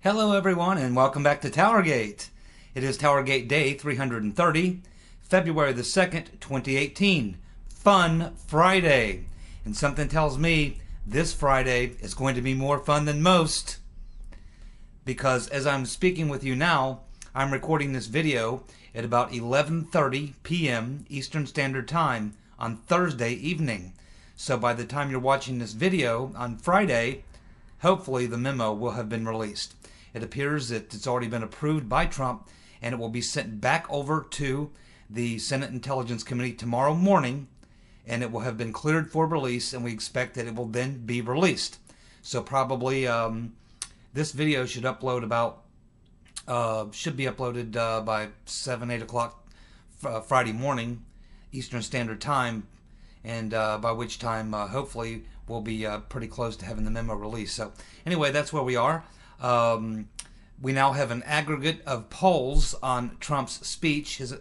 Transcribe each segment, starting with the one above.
Hello everyone and welcome back to TowerGate. It is TowerGate Day 330, February the 2nd, 2018. Fun Friday. And something tells me this Friday is going to be more fun than most. Because as I'm speaking with you now, I'm recording this video at about 11:30 p.m. Eastern Standard Time on Thursday evening. So by the time you're watching this video on Friday, hopefully the memo will have been released. It appears that it's already been approved by Trump and it will be sent back over to the Senate Intelligence Committee tomorrow morning, and it will have been cleared for release, and we expect that it will then be released. So probably this video should upload should be uploaded by 7-8 o'clock Friday morning Eastern Standard Time, and by which time hopefully we'll be pretty close to having the memo released. So anyway, that's where we are. We now have an aggregate of polls on Trump's speech, his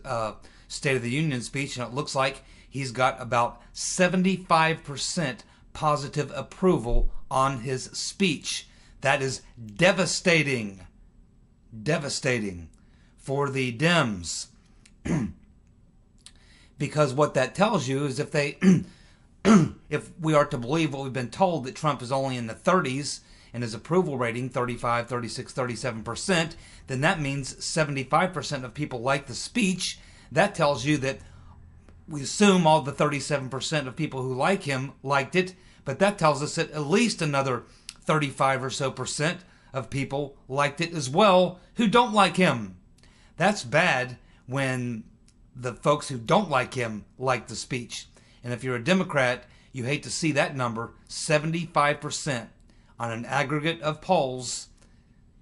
State of the Union speech, and it looks like he's got about 75% positive approval on his speech. That is devastating. Devastating for the Dems. Because what that tells you is if we are to believe what we've been told, that Trump is only in the 30s and his approval rating 35, 36, 37%, then that means 75% of people like the speech. That tells you that we assume all the 37% of people who like him liked it, but that tells us that at least another 35 or so percent of people liked it as well who don't like him. That's bad when the folks who don't like him like the speech. And if you're a Democrat, you hate to see that number, 75%. On an aggregate of polls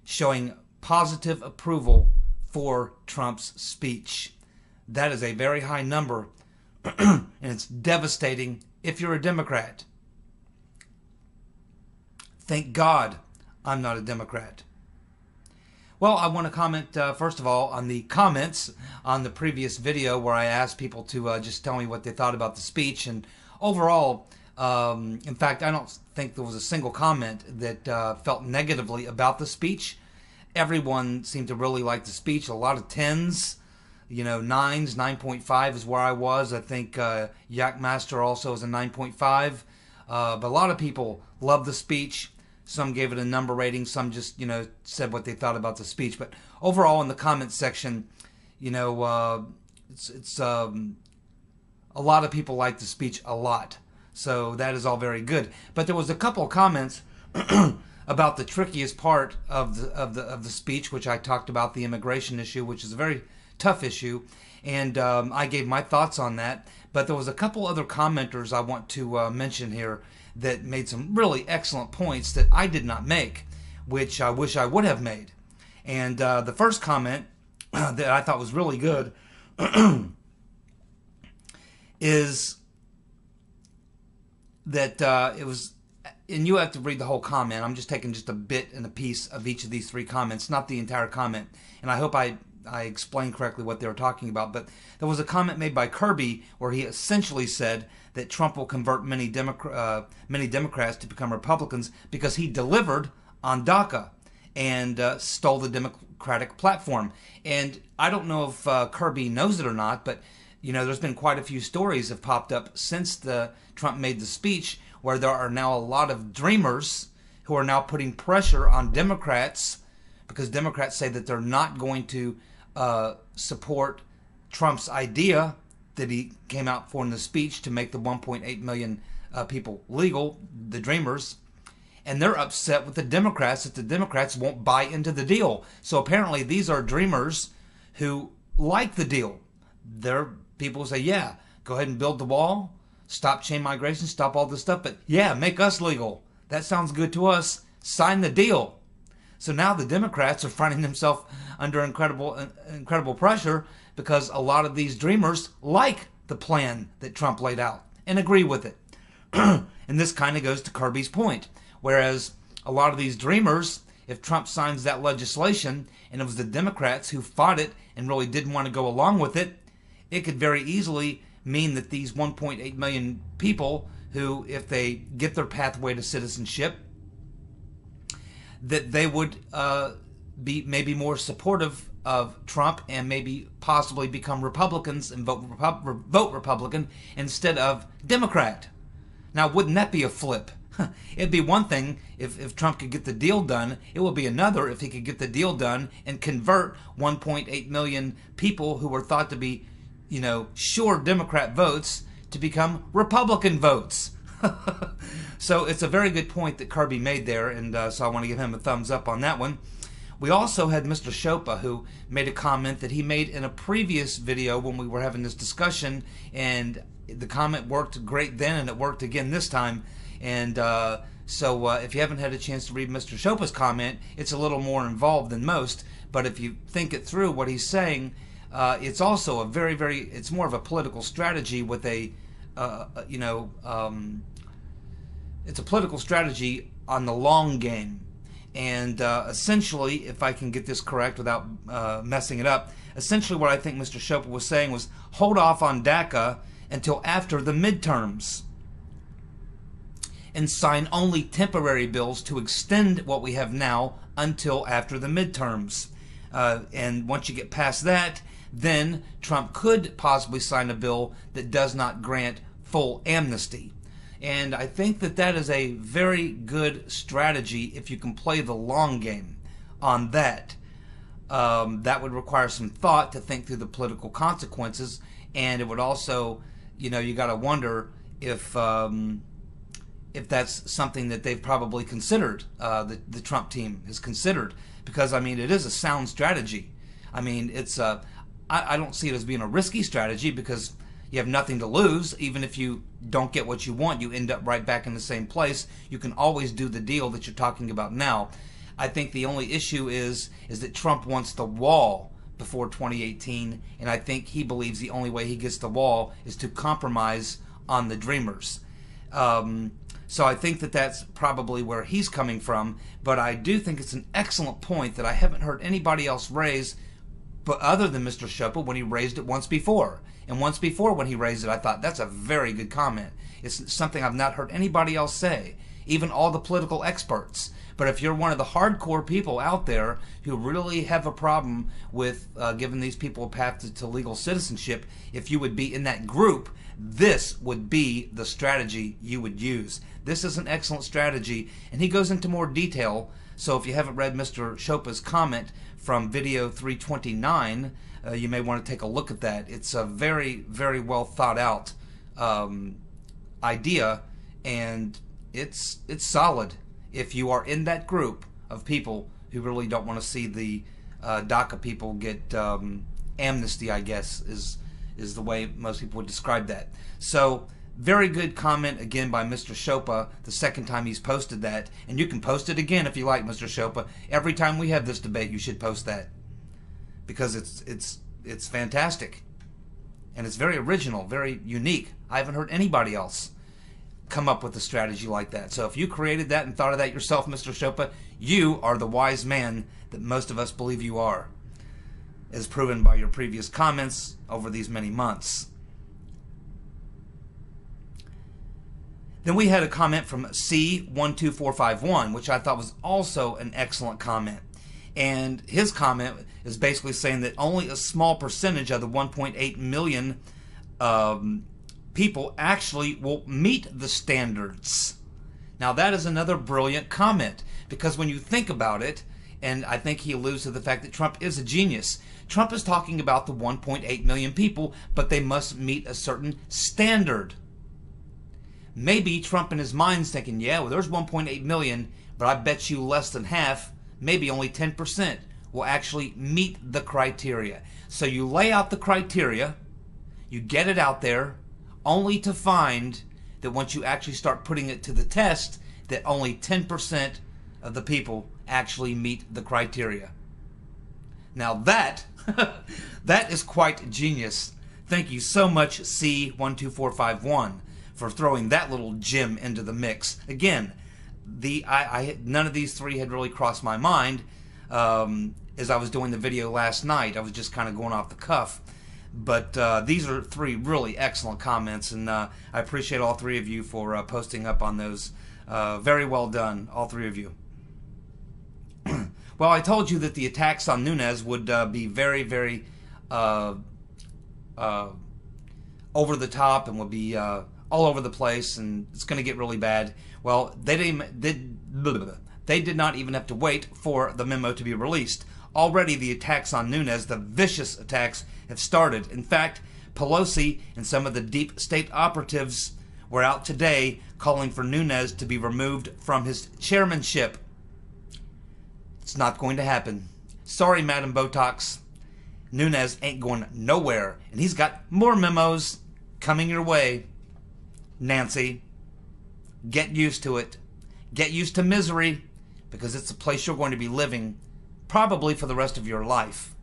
showing positive approval for Trump's speech. That is a very high number, and it's devastating if you're a Democrat. Thank God I'm not a Democrat. Well, I want to comment, first of all, on the comments on the previous video where I asked people to just tell me what they thought about the speech. And overall, in fact, I don't think there was a single comment that felt negatively about the speech. Everyone seemed to really like the speech. A lot of 10s, 9s, 9.5 is where I was. I think Yak Master also is a 9.5. But a lot of people loved the speech. Some gave it a number rating. Some just, said what they thought about the speech. But overall, in the comments section, it's a lot of people liked the speech a lot. So that is all very good. But there was a couple of comments about the trickiest part of the speech, which I talked about, the immigration issue, which is a very tough issue, and I gave my thoughts on that. But there was a couple other commenters I want to mention here that made some really excellent points that I did not make, which I wish I would have made. And the first comment that I thought was really good is that it was, and you have to read the whole comment. I'm just taking just a bit and a piece of each of these three comments, not the entire comment. And I hope I explained correctly what they were talking about. But there was a comment made by Kirby where he essentially said that Trump will convert many Democrats to become Republicans because he delivered on DACA and stole the Democratic platform. And I don't know if Kirby knows it or not, but there's been quite a few stories have popped up since Trump made the speech where there are now a lot of dreamers who are now putting pressure on Democrats because Democrats say that they're not going to support Trump's idea that he came out for in the speech to make the 1.8 million people legal, the dreamers. And they're upset with the Democrats that the Democrats won't buy into the deal. So apparently these are dreamers who like the deal. They're people who say, yeah, go ahead and build the wall, stop chain migration, stop all this stuff, but yeah, make us legal. That sounds good to us. Sign the deal. So now the Democrats are finding themselves under incredible pressure because a lot of these dreamers like the plan that Trump laid out and agree with it. And this kind of goes to Kirby's point. Whereas a lot of these dreamers, if Trump signs that legislation and it was the Democrats who fought it and really didn't want to go along with it, it could very easily mean that these 1.8 million people who, if they get their pathway to citizenship, that they would be maybe more supportive of Trump and maybe possibly become Republicans and vote Republican instead of Democrat. Now, wouldn't that be a flip? It'd be one thing if Trump could get the deal done. It would be another if he could get the deal done and convert 1.8 million people who were thought to be, sure Democrat votes to become Republican votes. So it's a very good point that Kirby made there, and so I want to give him a thumbs up on that one. We also had Mr. Chopa, who made a comment that he made in a previous video when we were having this discussion, and the comment worked great then and it worked again this time. And so if you haven't had a chance to read Mr. Chopa's comment, it's a little more involved than most, but if you think it through, what he's saying, it's also a it's more of a political strategy with it's a political strategy on the long game. And essentially, if I can get this correct without messing it up, essentially what I think Mr. Chopa was saying was hold off on DACA until after the midterms and sign only temporary bills to extend what we have now until after the midterms. And once you get past that, then Trump could possibly sign a bill that does not grant full amnesty. And I think that that is a very good strategy if you can play the long game on that. That would require some thought to think through the political consequences, and it would also, you got to wonder if that's something that they've probably considered, the Trump team has considered, because, it is a sound strategy. It's I don't see it as being a risky strategy because you have nothing to lose. Even if you don't get what you want, you end up right back in the same place. You can always do the deal that you're talking about now. I think the only issue is that Trump wants the wall before 2018, and I think he believes the only way he gets the wall is to compromise on the Dreamers. So I think that that's probably where he's coming from, but I do think it's an excellent point that I haven't heard anybody else raise, but other than Mr. Chopa when he raised it once before. And once before when he raised it, I thought that's a very good comment. It's something I've not heard anybody else say, even all the political experts. But if you're one of the hardcore people out there who really have a problem with giving these people a path to legal citizenship, if you would be in that group, this would be the strategy you would use. This is an excellent strategy, and he goes into more detail. So if you haven't read Mr. Chopa's comment from video 329, you may want to take a look at that. It's a very, very well thought out idea, and it's solid if you are in that group of people who really don't want to see the DACA people get amnesty, I guess, is the way most people would describe that. So, very good comment again by Mr. Chopa the second time he's posted that. And you can post it again if you like, Mr. Chopa. Every time we have this debate, you should post that. Because it's fantastic. And it's very original, very unique. I haven't heard anybody else come up with a strategy like that. So if you created that and thought of that yourself, Mr. Chopa, you are the wise man that most of us believe you are, as proven by your previous comments over these many months. Then we had a comment from C12451, which I thought was also an excellent comment. And his comment is basically saying that only a small percentage of the 1.8 million people actually will meet the standards. Now that is another brilliant comment, because when you think about it, and I think he alludes to the fact that Trump is a genius. Trump is talking about the 1.8 million people, but they must meet a certain standard. Maybe Trump in his mind's thinking, yeah, well, there's 1.8 million, but I bet you less than half, maybe only 10%, will actually meet the criteria. So you lay out the criteria, you get it out there, only to find that once you actually start putting it to the test, that only 10% of the people actually meet the criteria. Now that, that is quite genius. Thank you so much, C12451, for throwing that little gem into the mix. Again, none of these three had really crossed my mind as I was doing the video last night. I was just kind of going off the cuff. But these are three really excellent comments, and I appreciate all three of you for posting up on those. Very well done, all three of you. Well, I told you that the attacks on Nunes would be very, very over the top and would be all over the place, and it's going to get really bad. Well, they did not even have to wait for the memo to be released. Already the attacks on Nunes, the vicious attacks, have started. In fact, Pelosi and some of the deep state operatives were out today calling for Nunes to be removed from his chairmanship. It's not going to happen. Sorry, Madam Botox. Nunes ain't going nowhere, and he's got more memos coming your way. Nancy, get used to it. Get used to misery, because it's a place you're going to be living probably for the rest of your life.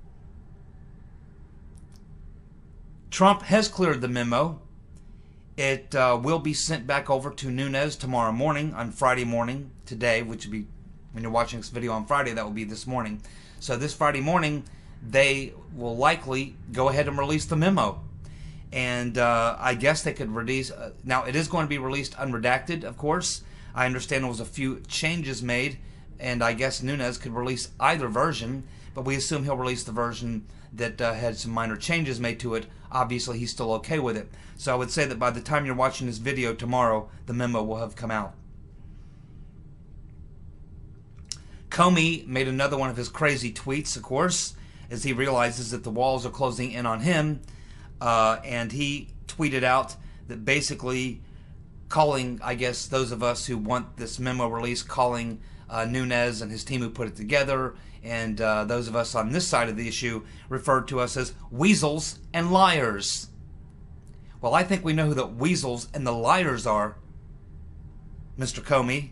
Trump has cleared the memo. It will be sent back over to Nunes tomorrow morning, on Friday morning, today, which would be, when you're watching this video on Friday, that will be this morning. So this Friday morning, they will likely go ahead and release the memo. And I guess they could release, now it is going to be released unredacted, of course. I understand there was a few changes made, and I guess Nunes could release either version, but we assume he'll release the version that had some minor changes made to it. Obviously, he's still okay with it. So I would say that by the time you're watching this video tomorrow, the memo will have come out. Comey made another one of his crazy tweets, of course, as he realizes that the walls are closing in on him. And he tweeted out that basically calling, I guess, those of us who want this memo release, calling Nunes and his team who put it together, and those of us on this side of the issue referred to us as weasels and liars. Well, I think we know who the weasels and the liars are, Mr. Comey.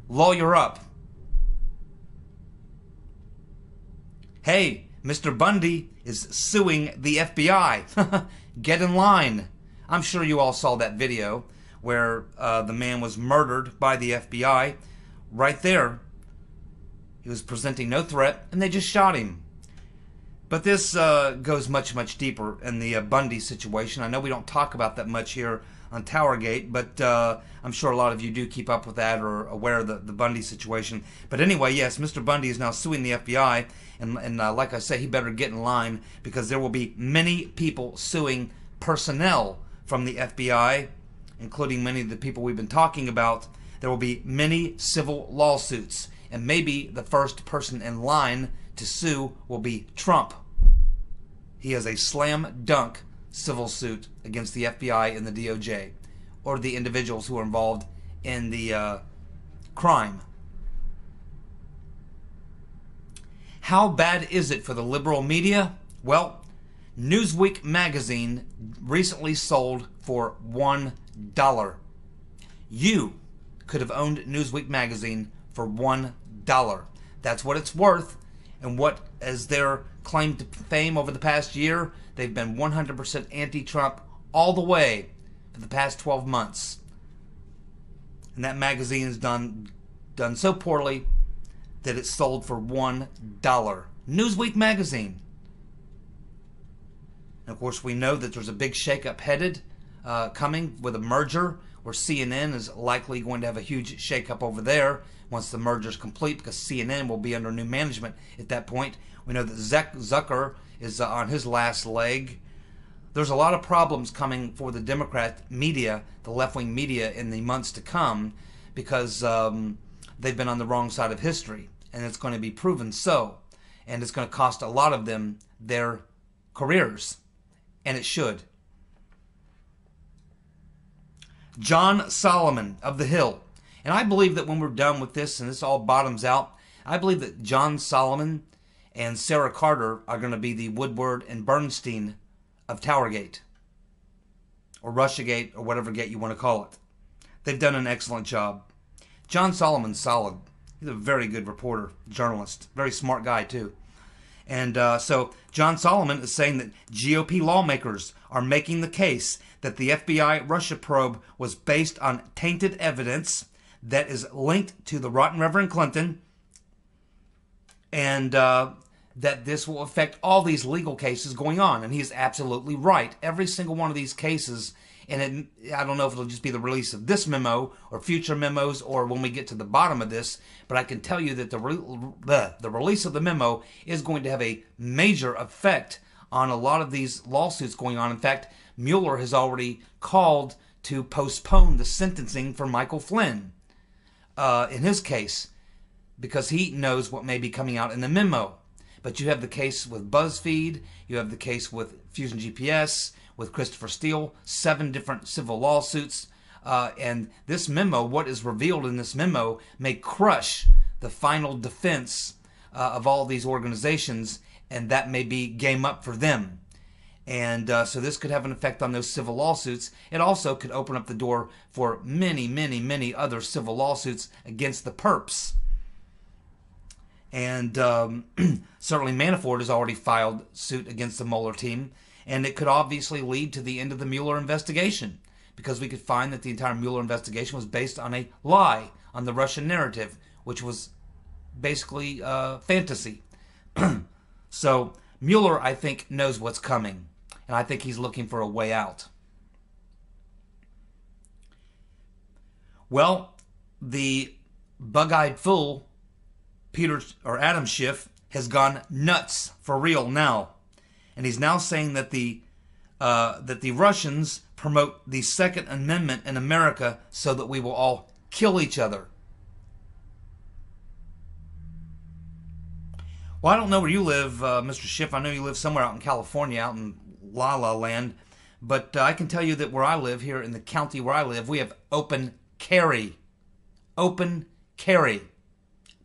Lawyer up. Hey, Mr. Bundy is suing the FBI. Get in line. I'm sure you all saw that video where the man was murdered by the FBI. Right there. He was presenting no threat, and they just shot him. But this goes much, much deeper in the Bundy situation. I know we don't talk about that much here on TowerGate, but I'm sure a lot of you do keep up with that or aware of the Bundy situation. But anyway, yes, Mr. Bundy is now suing the FBI, and like I say, he better get in line, because there will be many people suing personnel from the FBI, including many of the people we've been talking about. There will be many civil lawsuits, and maybe the first person in line to sue will be Trump. He has a slam dunk civil suit against the FBI and the DOJ, or the individuals who are involved in the crime. How bad is it for the liberal media? Well, Newsweek magazine recently sold for $1. You could have owned Newsweek magazine for $1. That's what it's worth, and what as their claim to fame over the past year, they've been 100% anti-Trump all the way for the past 12 months. And that magazine is done so poorly that it's sold for $1. Newsweek magazine. And of course, we know that there's a big shakeup headed coming with a merger, where CNN is likely going to have a huge shakeup over there once the merger is complete, because CNN will be under new management at that point. We know that Zucker is on his last leg. There's a lot of problems coming for the Democrat media, the left-wing media, in the months to come, because they've been on the wrong side of history, and it's going to be proven so. And it's going to cost a lot of them their careers, and it should. John Solomon of The Hill. And I believe that when we're done with this and this all bottoms out, I believe that John Solomon and Sarah Carter are going to be the Woodward and Bernstein of TowerGate, or Russiagate, or whatever gate you want to call it. They've done an excellent job. John Solomon's solid. He's a very good reporter, journalist, very smart guy too. And so John Solomon is saying that GOP lawmakers are making the case that the FBI Russia probe was based on tainted evidence that is linked to the rotten Reverend Clinton, and that this will affect all these legal cases going on. And he is absolutely right. Every single one of these cases And I don't know if it'll just be the release of this memo or future memos or when we get to the bottom of this, but I can tell you that the release of the memo is going to have a major effect on a lot of these lawsuits going on. In fact, Mueller has already called to postpone the sentencing for Michael Flynn in his case, because he knows what may be coming out in the memo. But you have the case with BuzzFeed, you have the case with Fusion GPS, with Christopher Steele, 7 different civil lawsuits. And this memo, what is revealed in this memo, may crush the final defense of all these organizations, and that may be game up for them. And so this could have an effect on those civil lawsuits. It also could open up the door for many, many, many other civil lawsuits against the perps. And certainly Manafort has already filed suit against the Mueller team. And it could obviously lead to the end of the Mueller investigation, because we could find that the entire Mueller investigation was based on a lie, on the Russian narrative, which was basically fantasy. So Mueller, I think, knows what's coming. And I think he's looking for a way out. Well, the bug-eyed fool, Adam Schiff, has gone nuts for real now. And he's now saying that the Russians promote the Second Amendment in America so that we will all kill each other. Well, I don't know where you live, Mr. Schiff. I know you live somewhere out in California, out in La La Land. But I can tell you that where I live, here in the county where I live, we have open carry. Open carry.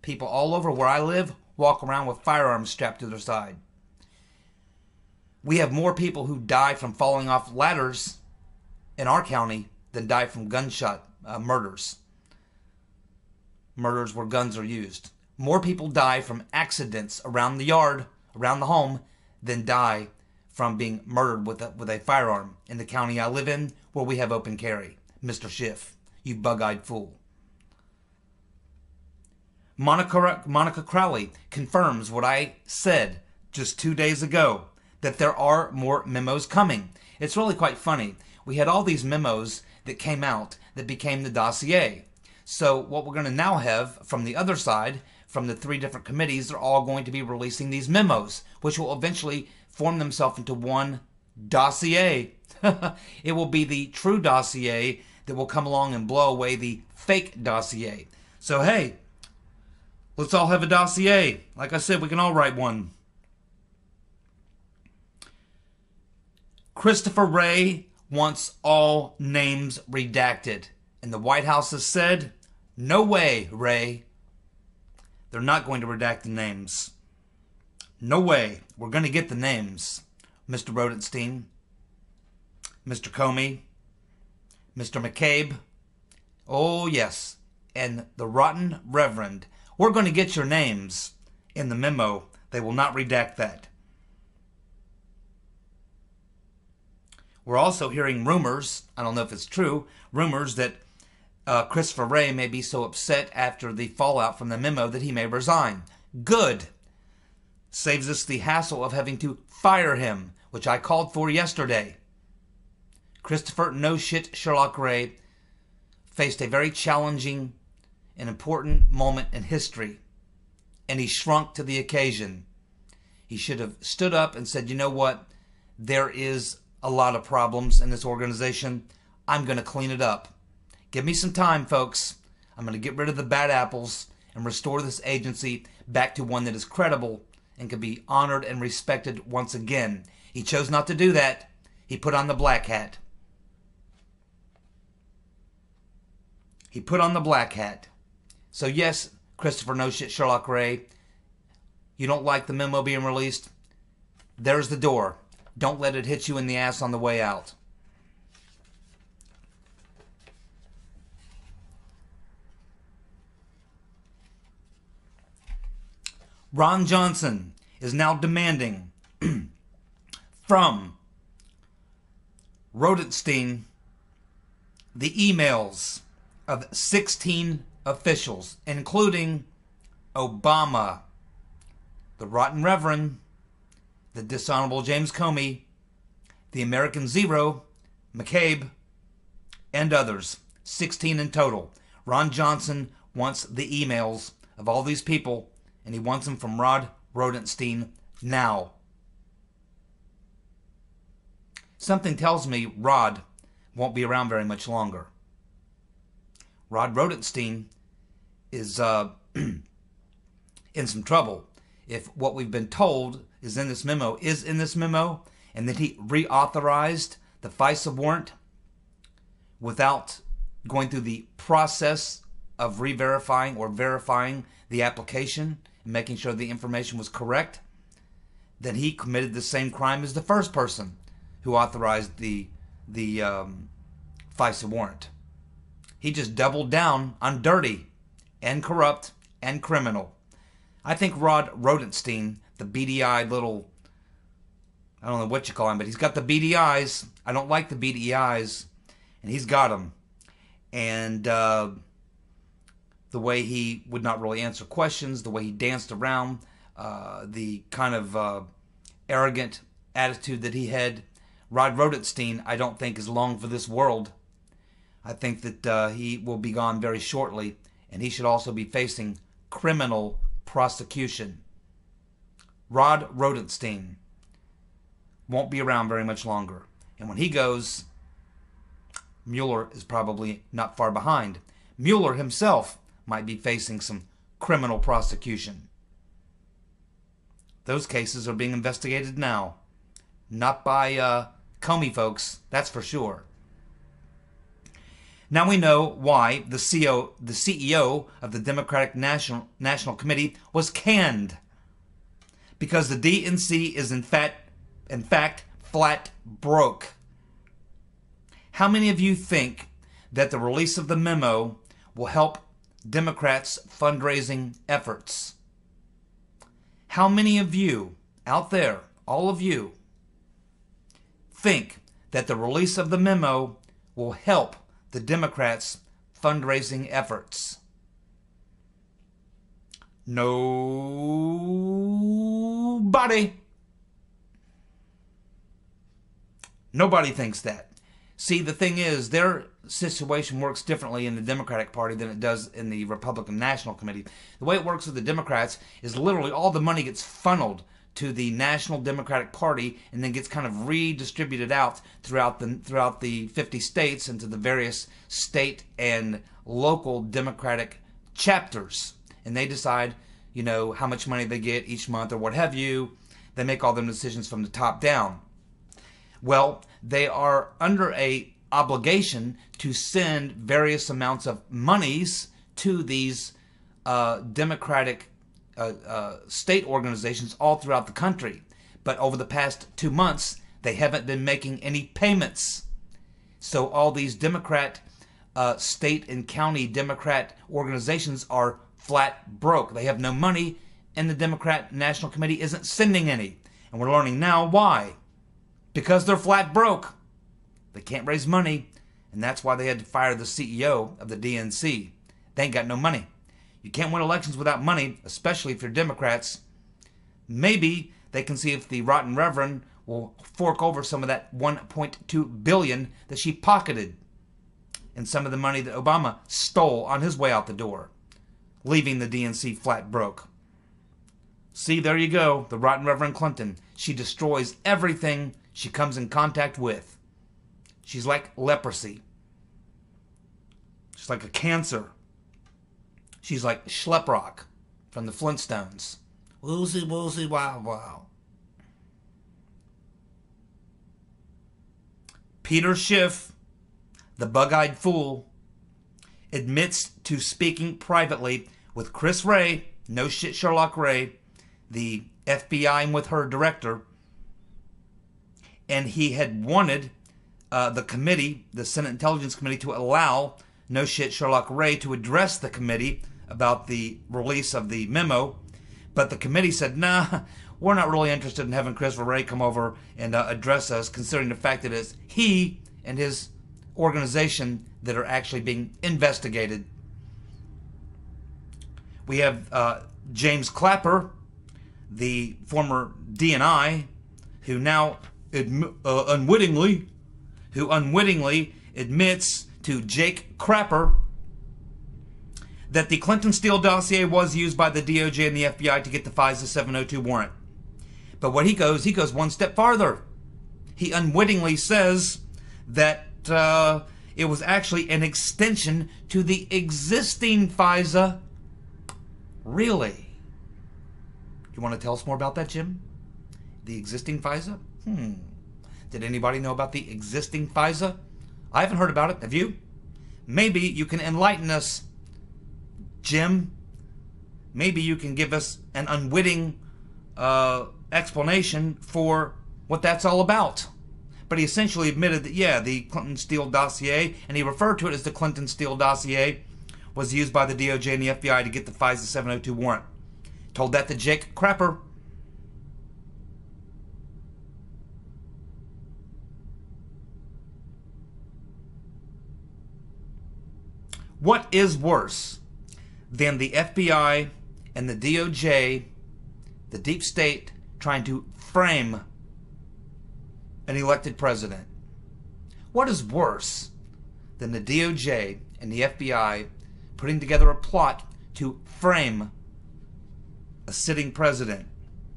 People all over where I live walk around with firearms strapped to their side. We have more people who die from falling off ladders in our county than die from gunshot murders. Murders where guns are used. More people die from accidents around the yard, around the home, than die from being murdered with a firearm in the county I live in, where we have open carry. Mr. Schiff, you bug-eyed fool. Monica Crowley confirms what I said just 2 days ago, that there are more memos coming. It's really quite funny. We had all these memos that came out that became the dossier. So what we're going to now have from the other side, from the 3 different committees, they're all going to be releasing these memos, which will eventually form themselves into one dossier. It will be the true dossier that will come along and blow away the fake dossier. So hey, let's all have a dossier. Like I said, we can all write one. Christopher Wray wants all names redacted. And the White House has said, no way, Wray. They're not going to redact the names. No way. We're going to get the names. Mr. Rodenstein, Mr. Comey, Mr. McCabe. Oh, yes. And the Rotten Reverend. We're going to get your names in the memo. They will not redact that. We're also hearing rumors, I don't know if it's true, rumors that Christopher Wray may be so upset after the fallout from the memo that he may resign. Good. Saves us the hassle of having to fire him, which I called for yesterday. Christopher No Shit Sherlock Wray faced a very challenging and important moment in history, and he shrunk to the occasion. He should have stood up and said, you know what, there is a lot of problems in this organization. I'm going to clean it up. Give me some time, folks. I'm going to get rid of the bad apples and restore this agency back to one that is credible and can be honored and respected once again. He chose not to do that. He put on the black hat. He put on the black hat. So yes, Christopher No Shit Sherlock Wray, you don't like the memo being released? There's the door. Don't let it hit you in the ass on the way out. Ron Johnson is now demanding from Rodenstein the emails of 16 officials, including Obama, the Rotten Reverend, the dishonorable James Comey, the American Zero, McCabe, and others, 16 in total. Ron Johnson wants the emails of all these people, and he wants them from Rod Rodenstein now. Something tells me Rod won't be around very much longer. Rod Rodenstein is in some trouble. If what we've been told is in this memo, and that he reauthorized the FISA warrant without going through the process of re-verifying or verifying the application and making sure the information was correct, then he committed the same crime as the first person who authorized the FISA warrant. He just doubled down on dirty and corrupt and criminal. I think Rod Rodenstein, the beady-eyed little, I don't know what you call him, but he's got the beady eyes. I don't like the beady eyes, and he's got them. And the way he would not really answer questions, the way he danced around, the kind of arrogant attitude that he had. Rod Rodenstein, I don't think, is long for this world. I think that he will be gone very shortly, and he should also be facing criminal prosecution. Rod Rodenstein won't be around very much longer. And when he goes, Mueller is probably not far behind. Mueller himself might be facing some criminal prosecution. Those cases are being investigated now. Not by Comey folks, that's for sure. Now we know why the CEO of the Democratic National Committee was canned. Because the DNC is in fact flat broke. How many of you think that the release of the memo will help Democrats' fundraising efforts? How many of you out there, all of you, think that the release of the memo will help the Democrats' fundraising efforts? Nobody. Nobody thinks that. See, the thing is, their situation works differently in the Democratic Party than it does in the Republican National Committee. The way it works with the Democrats is literally all the money gets funneled to the National Democratic Party and then gets kind of redistributed out throughout the 50 states and to the various state and local Democratic chapters. And they decide, you know, how much money they get each month or what have you. They make all their decisions from the top down. Well, they are under a obligation to send various amounts of monies to these Democratic state organizations all throughout the country. But over the past 2 months, they haven't been making any payments. So all these Democrat, state and county Democrat organizations are flat broke. They have no money, and the Democrat National Committee isn't sending any. And we're learning now why. Because they're flat broke. They can't raise money, and that's why they had to fire the CEO of the DNC. They ain't got no money. You can't win elections without money, especially if you're Democrats. Maybe they can see if the rotten reverend will fork over some of that $1.2 billion that she pocketed and some of the money that Obama stole on his way out the door, leaving the DNC flat broke. See, there you go, the rotten Reverend Clinton. She destroys everything she comes in contact with. She's like leprosy. She's like a cancer. She's like Schleprock from the Flintstones. Woozy, woozy, wow, wow. Peter Schiff, the bug-eyed fool, admits to speaking privately with Chris Wray, no shit Sherlock Wray, the FBI and with her director, and he had wanted the committee, the Senate Intelligence Committee, to allow no shit Sherlock Wray to address the committee about the release of the memo, but the committee said, nah, we're not really interested in having Christopher Wray come over and address us, considering the fact that it's he and his organization that are actually being investigated. We have James Clapper, the former DNI, who now unwittingly admits to Jake Crapper that the Clinton Steele dossier was used by the DOJ and the FBI to get the FISA 702 warrant. But what he goes one step farther. He unwittingly says that it was actually an extension to the existing FISA. Really? You want to tell us more about that, Jim? The existing FISA? Did anybody know about the existing FISA? I haven't heard about it. Have you? Maybe you can enlighten us, Jim. Maybe you can give us an unwitting explanation for what that's all about. But he essentially admitted that, yeah, the Clinton Steele dossier, and he referred to it as the Clinton Steele dossier, was used by the DOJ and the FBI to get the FISA 702 warrant. Told that to Jake Crapper. What is worse than the FBI and the DOJ, the deep state, trying to frame an elected president? What is worse than the DOJ and the FBI putting together a plot to frame a sitting president,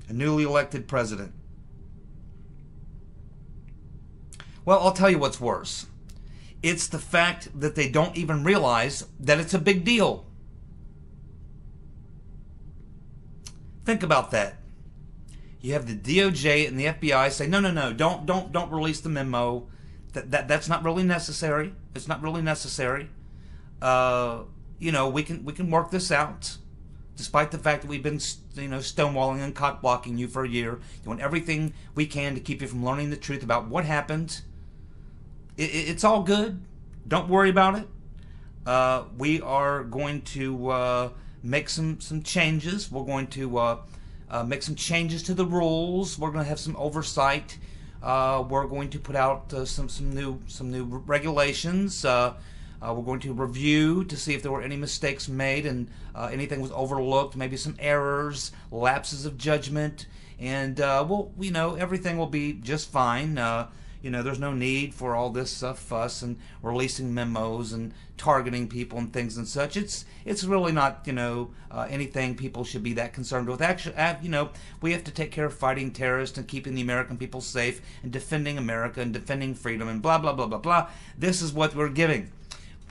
a newly elected president? Well, I'll tell you what's worse. It's the fact that they don't even realize that it's a big deal. Think about that. You have the DOJ and the FBI say, no, don't release the memo. That's not really necessary. It's not really necessary. We can work this out, despite the fact that we've been stonewalling and cock-blocking you for a year, doing everything we can to keep you from learning the truth about what happened. It's all good. Don't worry about it. We are going to make some changes. We're going to make some changes to the rules. We're going to have some oversight. We're going to put out some new regulations. We're going to review to see if there were any mistakes made and anything was overlooked, maybe some errors, lapses of judgment, and everything will be just fine. There's no need for all this fuss and releasing memos and targeting people and things and such. It's really not, anything people should be that concerned with. Actually, we have to take care of fighting terrorists and keeping the American people safe and defending America and defending freedom and blah, blah, blah, blah, blah. This is what we're giving.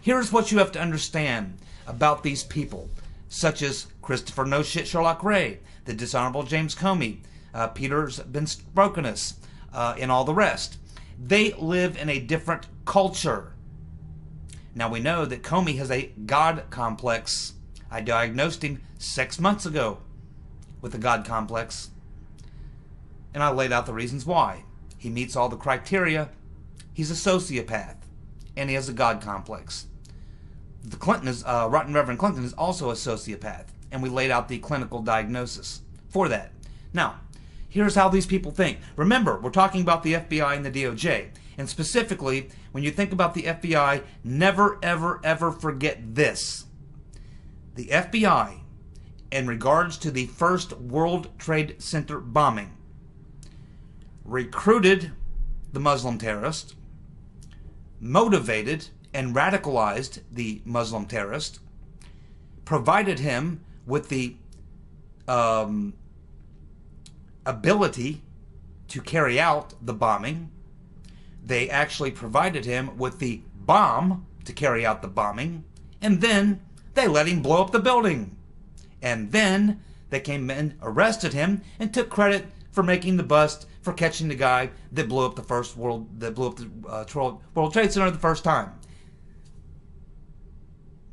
Here's what you have to understand about these people, such as Christopher No Shit Sherlock Ray, the dishonorable James Comey, Peter's Ben Brokenus, and all the rest. They live in a different culture. Now we know that Comey has a God complex. I diagnosed him 6 months ago with a God complex. And I laid out the reasons why. He meets all the criteria. He's a sociopath. And he has a God complex. The Rotten Reverend Clinton is also a sociopath. And we laid out the clinical diagnosis for that. Now, here's how these people think. Remember, we're talking about the FBI and the DOJ. And specifically, when you think about the FBI, never, ever, ever forget this. The FBI, in regards to the first World Trade Center bombing, recruited the Muslim terrorist, motivated and radicalized the Muslim terrorist, provided him with the ability to carry out the bombing. They actually provided him with the bomb to carry out the bombing, and then they let him blow up the building. And then they came and arrested him and took credit for making the bust, for catching the guy that blew up the World Trade Center the first time.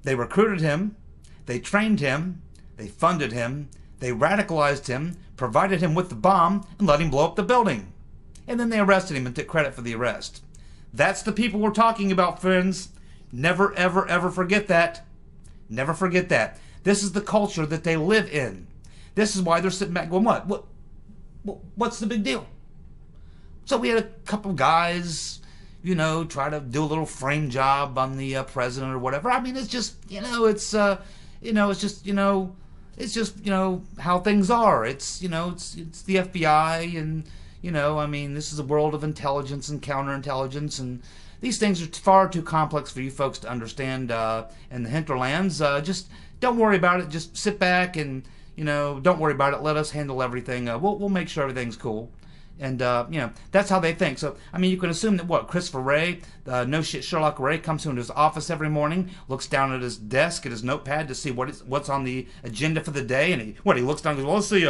They recruited him, they trained him, they funded him, they radicalized him, provided him with the bomb, and let him blow up the building. And then they arrested him and took credit for the arrest. That's the people we're talking about, friends. Never, ever, ever forget that. Never forget that. This is the culture that they live in. This is why they're sitting back going, what's the big deal? So we had a couple guys, try to do a little frame job on the president or whatever. I mean, it's just, it's just how things are. It's the FBI, and this is a world of intelligence and counterintelligence, and these things are far too complex for you folks to understand in the hinterlands. Just don't worry about it. Just sit back and, don't worry about it. Let us handle everything. We'll make sure everything's cool. And, that's how they think. So, you can assume that, Christopher Wray, no shit Sherlock Wray, comes into his office every morning, looks down at his desk, at his notepad to see what's on the agenda for the day, and he looks down and goes, well, let's see,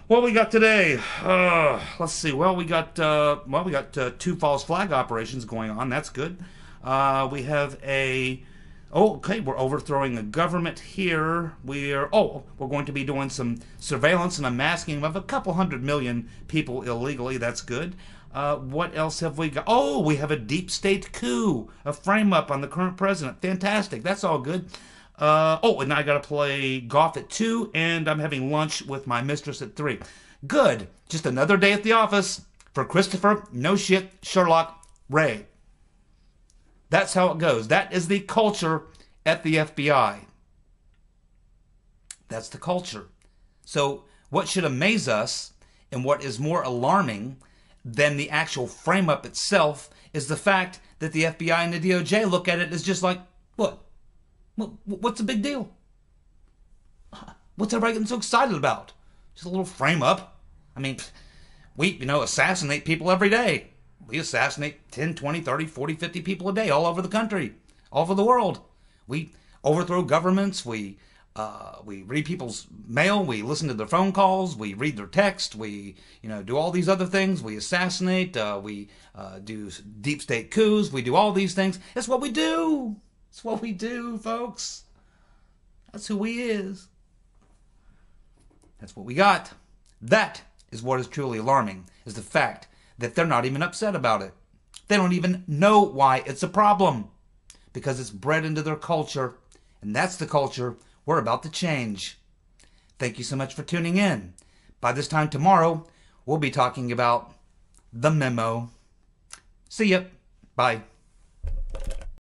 what we got today? Let's see. Well, we got two false flag operations going on. That's good. We have we're overthrowing a government here. We're going to be doing some surveillance and unmasking of a couple 100 million people illegally. That's good. What else have we got? Oh, we have a deep state coup, a frame-up on the current president. Fantastic. That's all good. And I got to play golf at 2, and I'm having lunch with my mistress at 3. Good. Just another day at the office for Christopher, no shit, Sherlock Wray. That's how it goes. That is the culture at the FBI. That's the culture. So what should amaze us, and what is more alarming than the actual frame-up itself, is the fact that the FBI and the DOJ look at it as just like, what? What's the big deal? What's everybody getting so excited about? Just a little frame-up. We, assassinate people every day. We assassinate 10, 20, 30, 40, 50 people a day all over the country, all over the world. We overthrow governments. We read people's mail. We listen to their phone calls. We read their text. We, do all these other things. We assassinate. We do deep state coups. We do all these things. That's what we do. That's what we do, folks. That's who we is. That's what we got. That is what is truly alarming, is the fact that they're not even upset about it. They don't even know why it's a problem, because it's bred into their culture, and that's the culture we're about to change. Thank you so much for tuning in. By this time tomorrow, we'll be talking about the memo. See ya. Bye.